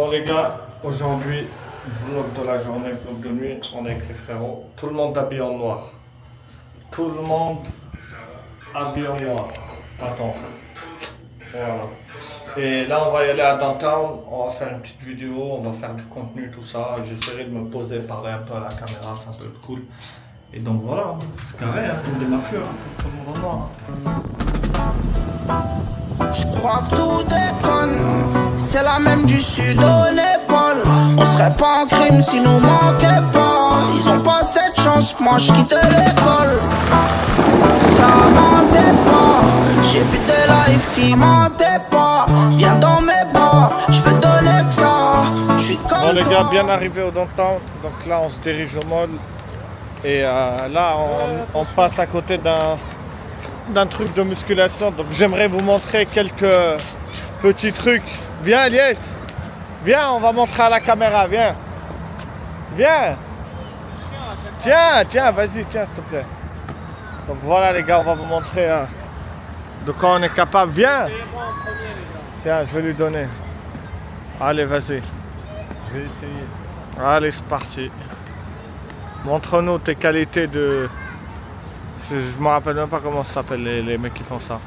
Bon les gars, aujourd'hui, vlog de la journée, vlog de nuit, on est avec les frérots. Tout le monde habillé en noir. Tout le monde habillé en noir. Attends. Voilà. Et là, on va y aller à Downtown, on va faire une petite vidéo, on va faire du contenu, tout ça. J'essaierai de me poser, parler un peu à la caméra, ça peut être cool. Et donc voilà, c'est carré, hein, comme des mafieux, hein, tout le monde en noir. Je crois que tout déconne, c'est la même du sud au Népal. On serait pas en crime si nous manquait pas. Ils ont pas cette chance que moi je quitte l'école. Ça mentait pas, j'ai vu des lives qui mentaient pas. Viens dans mes bras, je peux donner que ça. Je suis comme Bon les toi. gars, bien arrivé au Downtown, donc là on se dirige au mall. Et là on passe à côté d'un truc de musculation, donc j'aimerais vous montrer quelques petits trucs. Viens Elias, viens, on va montrer à la caméra, viens. Viens. Tiens, vas-y, tiens s'il te plaît. Donc voilà les gars, on va vous montrer de quoi on est capable. Viens. Tiens, je vais lui donner. Allez, vas-y. Je vais essayer. Allez, c'est parti. Montre-nous tes qualités de... Je me rappelle même pas comment ça s'appelle les mecs qui font ça.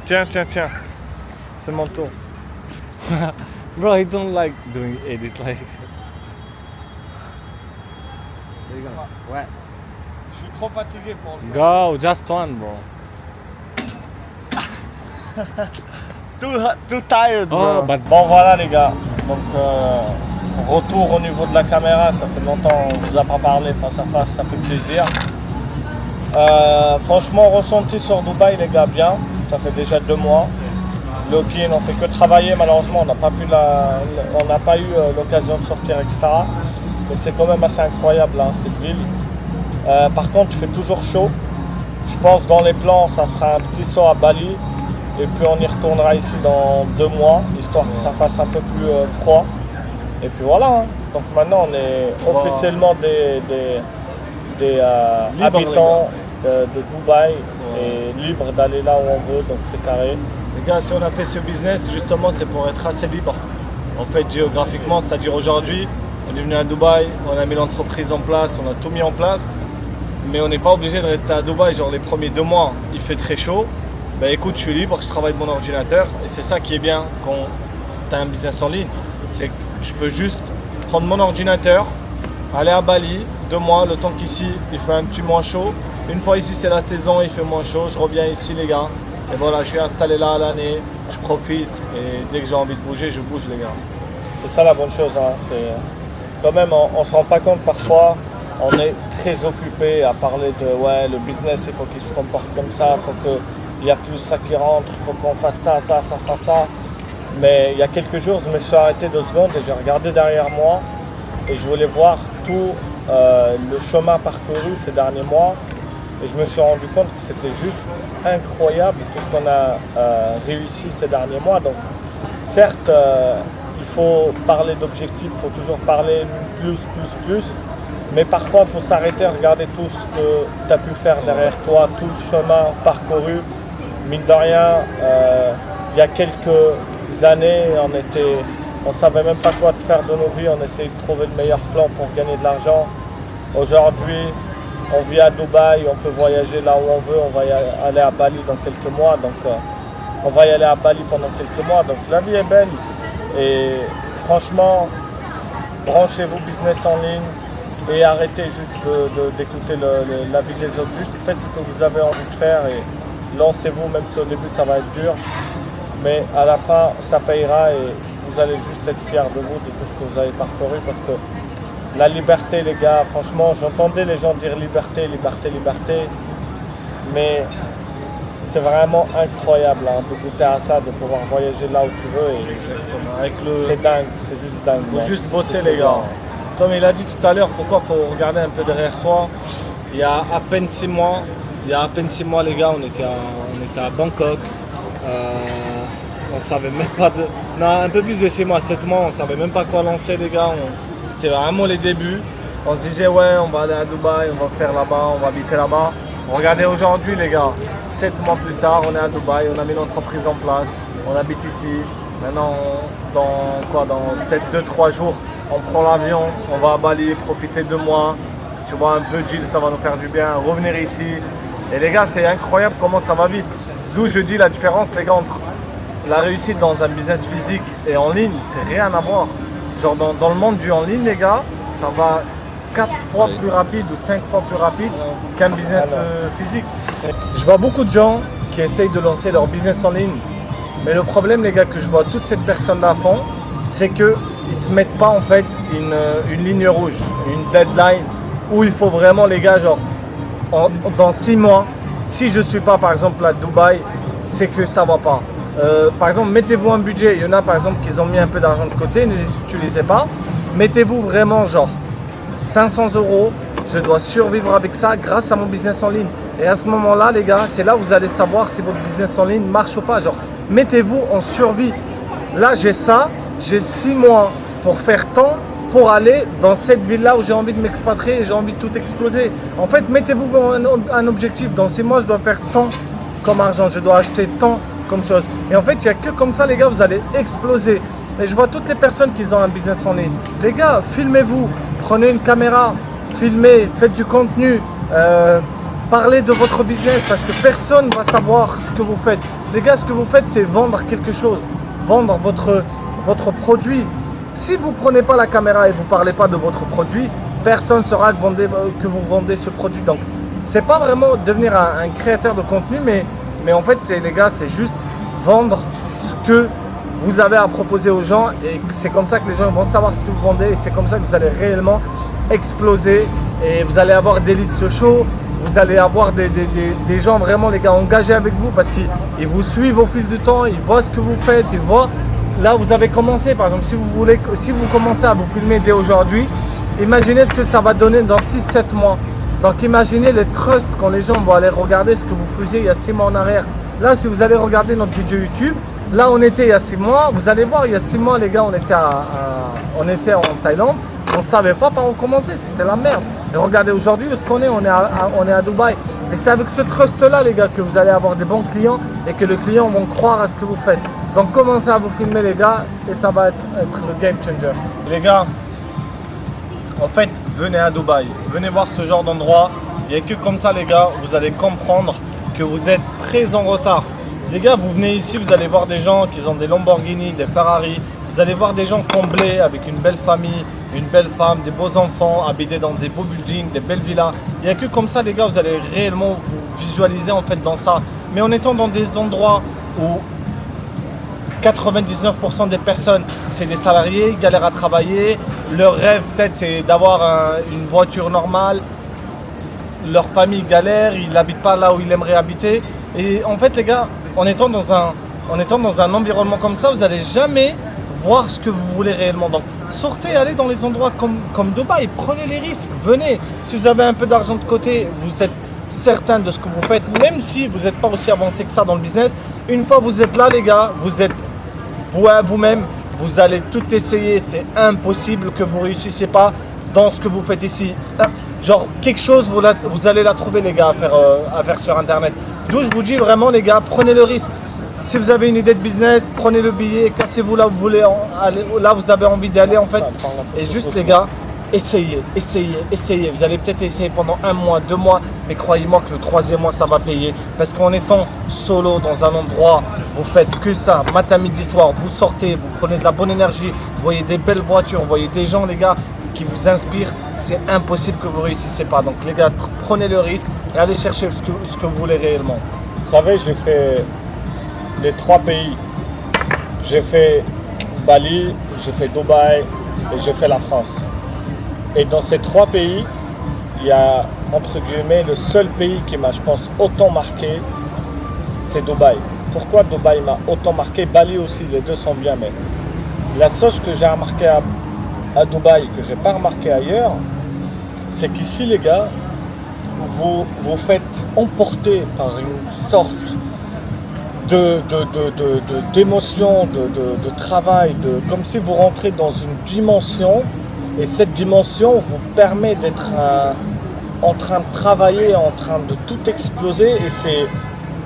Tiens. C'est mon tour. Bro, I don't like doing edit like. You're gonna sweat. Je suis trop fatigué pour le faire. Go, just one, bro. Too tired, bro. Oh, but Bon voilà les gars, donc retour au niveau de la caméra, ça fait longtemps qu'on ne vous a pas parlé face à face, ça fait plaisir. Franchement ressenti sur Dubaï les gars, bien, ça fait déjà 2 mois. Lokin, on fait que travailler, malheureusement on n'a pas eu l'occasion de sortir, etc. Mais c'est quand même assez incroyable hein, cette ville. Par contre il fait toujours chaud. Je pense dans les plans ça sera un petit saut à Bali. Et puis on y retournera ici dans 2 mois, histoire que ça fasse un peu plus froid. Et puis voilà, hein. Donc maintenant on est officiellement des habitants de Dubaï et libres d'aller là où on veut, donc c'est carré. Les gars, si on a fait ce business, justement, c'est pour être assez libre. En fait, géographiquement, c'est-à-dire aujourd'hui, on est venu à Dubaï, on a mis l'entreprise en place, on a tout mis en place. Mais on n'est pas obligé de rester à Dubaï, genre les premiers 2 mois, il fait très chaud. Bah écoute, je suis libre, je travaille de mon ordinateur et c'est ça qui est bien quand tu as un business en ligne. C'est que je peux juste prendre mon ordinateur, aller à Bali, 2 mois, le temps qu'ici il fait un petit moins chaud. Une fois ici c'est la saison, il fait moins chaud, je reviens ici les gars. Et voilà, je suis installé là à l'année, je profite et dès que j'ai envie de bouger, je bouge les gars. C'est ça la bonne chose, hein. C'est quand même on se rend pas compte parfois, on est très occupé à parler de ouais le business il faut qu'il se comporte comme ça, il faut que il y a plus ça qui rentre, il faut qu'on fasse ça. Mais il y a quelques jours, je me suis arrêté 2 secondes et j'ai regardé derrière moi et je voulais voir tout le chemin parcouru ces derniers mois. Et je me suis rendu compte que c'était juste incroyable tout ce qu'on a réussi ces derniers mois. Donc certes, il faut parler d'objectifs, il faut toujours parler plus. Mais parfois, il faut s'arrêter, regarder tout ce que tu as pu faire derrière toi, tout le chemin parcouru. Mine de rien, il y a quelques années, on ne savait même pas quoi faire de nos vies, on essayait de trouver le meilleur plan pour gagner de l'argent. Aujourd'hui, on vit à Dubaï, on peut voyager là où on veut, on va y aller à Bali dans quelques mois, donc on va y aller à Bali pendant quelques mois, donc la vie est belle. Et franchement, branchez-vous business en ligne et arrêtez juste d'écouter la vie des autres, juste faites ce que vous avez envie de faire et lancez-vous, même si au début ça va être dur, mais à la fin ça payera et vous allez juste être fiers de vous, de tout ce que vous avez parcouru, parce que la liberté les gars, franchement j'entendais les gens dire liberté, mais c'est vraiment incroyable hein, de goûter à ça, de pouvoir voyager là où tu veux et c'est dingue, c'est juste dingue. Il faut juste bosser les gars. Comme il a dit tout à l'heure, pourquoi il faut regarder un peu derrière soi. Il y a à peine 6 mois, les gars, on était à Bangkok. On savait même pas de... Non, un peu plus de 6 mois, 7 mois, on savait même pas quoi lancer les gars. C'était vraiment les débuts. On se disait ouais, on va aller à Dubaï, on va faire là-bas, on va habiter là-bas. Regardez aujourd'hui les gars, 7 mois plus tard, on est à Dubaï, on a mis l'entreprise en place, on habite ici. Maintenant, dans peut-être 2-3 jours, on prend l'avion, on va à Bali, profiter 2 mois. Tu vois, un peu Gilles, ça va nous faire du bien, revenir ici. Et les gars, c'est incroyable comment ça va vite. D'où je dis la différence, les gars, entre la réussite dans un business physique et en ligne, c'est rien à voir. Genre dans le monde du en ligne, les gars, ça va 4 fois plus rapide ou 5 fois plus rapide qu'un business physique. Je vois beaucoup de gens qui essayent de lancer leur business en ligne. Mais le problème, les gars, que je vois toutes ces personnes-là font, c'est qu'ils ne se mettent pas en fait une ligne rouge, une deadline, où il faut vraiment, les gars, genre, dans 6 mois, si je ne suis pas, par exemple, à Dubaï, c'est que ça ne va pas. Par exemple, mettez-vous un budget. Il y en a, par exemple, qui ont mis un peu d'argent de côté, ne les utilisez pas. Mettez-vous vraiment, genre, 500 €, je dois survivre avec ça grâce à mon business en ligne. Et à ce moment-là, les gars, c'est là où vous allez savoir si votre business en ligne marche ou pas. Genre, mettez-vous en survie. Là, j'ai ça, j'ai 6 mois pour faire tant, pour aller dans cette ville-là où j'ai envie de m'expatrier et j'ai envie de tout exploser. En fait, mettez-vous un objectif. Dans 6 mois, je dois faire tant comme argent, je dois acheter tant comme chose. Et en fait, il n'y a que comme ça, les gars, vous allez exploser. Et je vois toutes les personnes qui ont un business en ligne. Les gars, filmez-vous, prenez une caméra, filmez, faites du contenu, parlez de votre business parce que personne ne va savoir ce que vous faites. Les gars, ce que vous faites, c'est vendre quelque chose, vendre votre produit. Si vous ne prenez pas la caméra et vous ne parlez pas de votre produit, personne ne saura que vous vendez ce produit. Donc, ce n'est pas vraiment devenir un créateur de contenu, mais en fait, les gars, c'est juste vendre ce que vous avez à proposer aux gens et c'est comme ça que les gens vont savoir ce que vous vendez et c'est comme ça que vous allez réellement exploser et vous allez avoir des leads sociaux, vous allez avoir des gens vraiment, les gars, engagés avec vous parce qu'ils vous suivent au fil du temps, ils voient ce que vous faites, ils voient là où vous avez commencé. Par exemple, si vous commencez à vous filmer dès aujourd'hui, imaginez ce que ça va donner dans 6-7 mois. Donc imaginez les trusts quand les gens vont aller regarder ce que vous faisiez il y a 6 mois en arrière. Là, si vous allez regarder notre vidéo YouTube, là on était il y a 6 mois, vous allez voir, il y a 6 mois les gars, on était en Thaïlande, on ne savait pas par où commencer, c'était la merde. Et regardez aujourd'hui où est-ce qu'on est, on est à Dubaï. Et c'est avec ce trust-là les gars que vous allez avoir des bons clients et que les clients vont croire à ce que vous faites. Donc commencez à vous filmer les gars et ça va être le game changer. Les gars, en fait, venez à Dubaï, venez voir ce genre d'endroit. Il n'y a que comme ça les gars, vous allez comprendre que vous êtes très en retard. Les gars, vous venez ici, vous allez voir des gens qui ont des Lamborghini, des Ferrari. Vous allez voir des gens comblés avec une belle famille, une belle femme, des beaux enfants, habités dans des beaux buildings, des belles villas. Il n'y a que comme ça les gars, vous allez réellement vous visualiser en fait dans ça. Mais en étant dans des endroits où 99% des personnes, c'est des salariés, ils galèrent à travailler. Leur rêve peut-être c'est d'avoir une voiture normale. Leur famille galère, ils n'habitent pas là où ils aimeraient habiter. Et en fait les gars, en étant dans un environnement comme ça, vous n'allez jamais voir ce que vous voulez réellement. Donc sortez, allez dans les endroits comme Dubaï, prenez les risques, venez. Si vous avez un peu d'argent de côté, vous êtes certain de ce que vous faites, même si vous n'êtes pas aussi avancé que ça dans le business. Une fois vous êtes là les gars, vous êtes vous-même, vous allez tout essayer, c'est impossible que vous ne réussissiez pas dans ce que vous faites ici. Genre quelque chose, vous allez la trouver les gars à faire sur internet. D'où je vous dis vraiment les gars, prenez le risque. Si vous avez une idée de business, prenez le billet, cassez-vous là où vous voulez aller, là où vous avez envie d'aller en fait. Et juste les gars, essayez. Vous allez peut-être essayer pendant 1 mois, 2 mois, mais croyez-moi que le 3e mois ça va payer. Parce qu'en étant solo dans un endroit, vous faites que ça, matin, midi, soir, vous sortez, vous prenez de la bonne énergie, vous voyez des belles voitures, vous voyez des gens les gars qui vous inspirent, c'est impossible que vous ne réussissiez pas. Donc les gars, prenez le risque et allez chercher ce que vous voulez réellement. Vous savez, j'ai fait les 3 pays. J'ai fait Bali, j'ai fait Dubaï et j'ai fait la France. Et dans ces 3 pays, il y a entre guillemets le seul pays qui m'a, je pense, autant marqué, c'est Dubaï. Pourquoi Dubaï m'a autant marqué? Bali aussi, les deux sont bien, mais la chose que j'ai remarqué à Dubaï, que je n'ai pas remarqué ailleurs, c'est qu'ici les gars, vous faites emporter par une sorte d'émotion, de travail, comme si vous rentrez dans une dimension Et cette dimension vous permet d'être en train de travailler, en train de tout exploser. Et c'est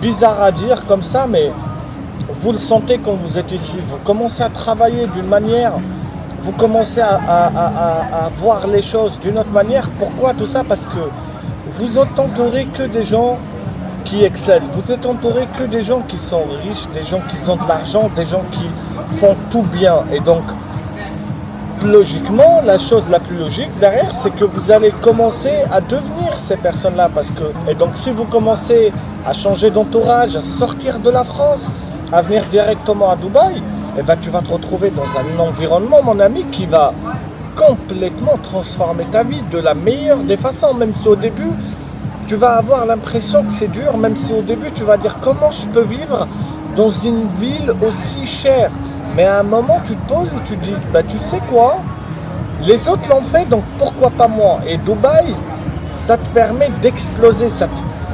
bizarre à dire comme ça, mais vous le sentez quand vous êtes ici. Vous commencez à travailler d'une manière, vous commencez à voir les choses d'une autre manière. Pourquoi tout ça? Parce que vous êtes entouré que des gens qui excellent. Vous êtes entouré que des gens qui sont riches, des gens qui ont de l'argent, des gens qui font tout bien. Et donc, logiquement, la chose la plus logique derrière, c'est que vous allez commencer à devenir ces personnes-là. Et donc, si vous commencez à changer d'entourage, à sortir de la France, à venir directement à Dubaï, eh ben, tu vas te retrouver dans un environnement, mon ami, qui va complètement transformer ta vie de la meilleure des façons. Même si au début, tu vas avoir l'impression que c'est dur, même si au début, tu vas dire comment je peux vivre dans une ville aussi chère. Mais à un moment, tu te poses et tu te dis, bah, tu sais quoi, les autres l'ont fait, donc pourquoi pas moi? Et Dubaï, ça te permet d'exploser.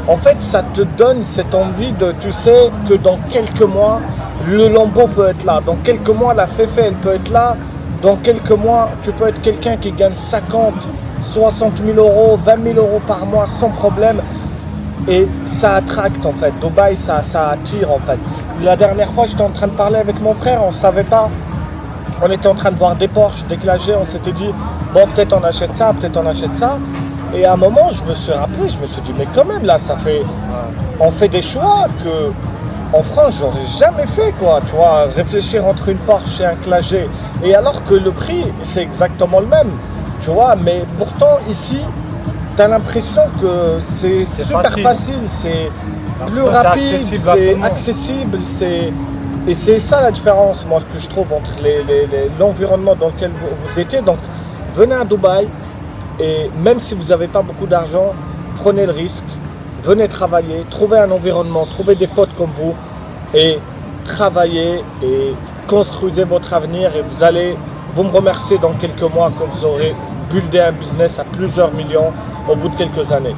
En fait, ça te donne cette envie de, tu sais, que dans quelques mois, le Lambo peut être là. Dans quelques mois, la Féfé, elle peut être là. Dans quelques mois, tu peux être quelqu'un qui gagne 50, 60 000 euros, 20 000 euros par mois sans problème. Et ça attracte en fait. Dubaï, ça attire en fait. La dernière fois, j'étais en train de parler avec mon frère, on ne savait pas. On était en train de voir des Porsche déclagés, on s'était dit, bon, peut-être on achète ça, peut-être on achète ça. Et à un moment, je me suis rappelé, je me suis dit, mais quand même, là, on fait des choix que, en France, j'aurais jamais fait, quoi. Tu vois, réfléchir entre une Porsche et un Clagé. Et alors que le prix, c'est exactement le même. Tu vois, mais pourtant, ici, tu as l'impression que c'est super facile, c'est plus rapide, c'est accessible, et c'est ça la différence, moi, que je trouve entre l'environnement dans lequel vous étiez. Donc, venez à Dubaï, et même si vous n'avez pas beaucoup d'argent, prenez le risque, venez travailler, trouvez un environnement, trouvez des potes comme vous, et travaillez, et construisez votre avenir, et vous me remerciez dans quelques mois quand vous aurez buildé un business à plusieurs millions au bout de quelques années.